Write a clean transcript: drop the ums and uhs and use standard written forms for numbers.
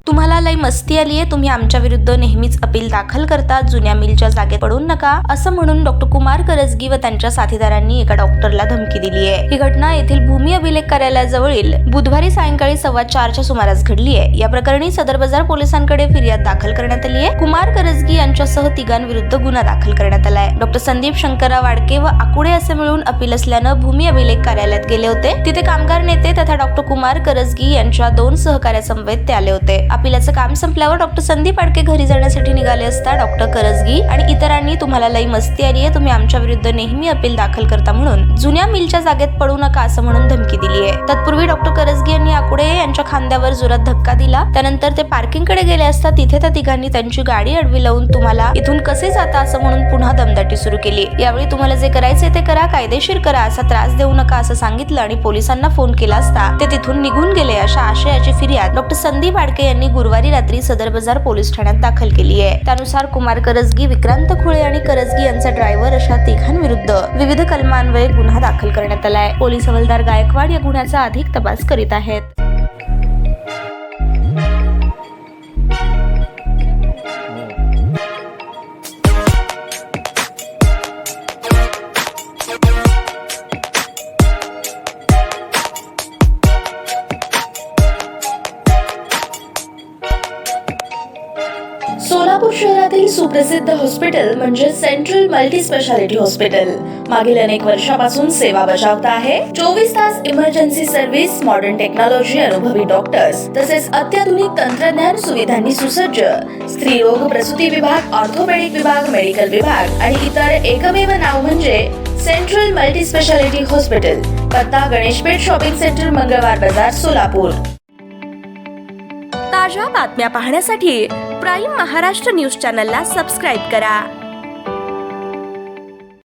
तुम्हाला लई मस्ती आलीये, तुम्ही आमच्या विरुद्ध नेहमीच अपील दाखल करता, जुन्या मिलच्या जागेत पडून नका असं म्हणून डॉक्टर कुमार करजगी व त्यांच्या साथीदारांनी एका डॉक्टरला धमकी दिली आहे। ही घटना येथील भूमी अभिलेख कार्यालयाजवळील बुधवारी सायंकाळी 4:15च्या सुमारास घडली आहे। या प्रकरणी सदर बाजार पोलिसांकडे फिर्याद दाखल करण्यात आली आहे। कुमार करजगी यांच्यासह तिघांविरुद्ध गुन्हा दाखल करण्यात आला आहे। डॉक्टर संदीप शंकरराव वाडके व आकुडे असे मिळून अपील असल्यानं भूमी अभिलेख कार्यालयात गेले होते। तिथे कामगार नेते तथा डॉक्टर कुमार करजगी यांच्या 2 सहकार्यासमवेत ते आले होते। अपीलाचं काम संपल्यावर डॉक्टर संदीप वाडके घरी जाण्यासाठी निघाले असता डॉक्टर करजगी आणि इतरांनी तुम्हाला लई मस्ती आली आहे, तुम्ही आमच्या विरुद्ध नेहमी अपील दाखल करता म्हणून जुन्या मिलच्या जागेत पडू नका असं म्हणून धमकी दिली आहे। तत्पूर्वी डॉक्टर करजगी यांनी आकुडे यांच्या खांद्यावर जोरात धक्का दिला। त्यानंतर ते पार्किंगकडे गेले असता तिथे त्या तिघांनी त्यांची गाडी अडवी लावून तुम्हाला इथून कसे जाता असं म्हणून पुन्हा दमदाटी सुरू केली। यावेळी तुम्हाला जे करायचे ते करा, कायदेशीर करा, असा त्रास देऊ नका असं सांगितलं आणि पोलिसांना फोन केला असता ते तिथून निघून गेले अशा आशयाची फिर्याद डॉक्टर संदीप वाडके यांनी गुरुवारी रात्री सदर बाजार पोलीस ठाण्यात दाखल केली आहे। त्यानुसार कुमार करजगी, विक्रांत खुळे आणि करजगी यांचा ड्रायव्हर अशा तिघांविरुद्ध विविध कलमान्वये गुन्हा दाखल करण्यात आलाय। पोलीस हवालदार गायकवाड या गुन्ह्याचा अधिक तपास करीत आहेत। सोलापूर शहरातील सुप्रसिद्ध हॉस्पिटल म्हणजे सेंट्रल मल्टी स्पेशालिटी हॉस्पिटल मागील अनेक वर्षापासून सेवा बजावत आहे। 24 तास इमर्जन्सी सर्व्हिस, मॉडर्न टेक्नॉलॉजी, अनुभवी डॉक्टर्स तसेच अत्याधुनिक तंत्रज्ञान सुविधांनी सुसज्ज स्त्रीरोग प्रसूती विभाग, ऑर्थोपेडिक विभाग, मेडिकल विभाग आणि इतर एकमेव नाव म्हणजे सेंट्रल मल्टी स्पेशालिटी हॉस्पिटल। पत्ता गणेशपेठ शॉपिंग सेंटर, मंगळवार बाजार, सोलापूर। ताज्या बातम्या पाहण्यासाठी प्राईम महाराष्ट्र न्यूज चॅनलला सबस्क्राईब करा।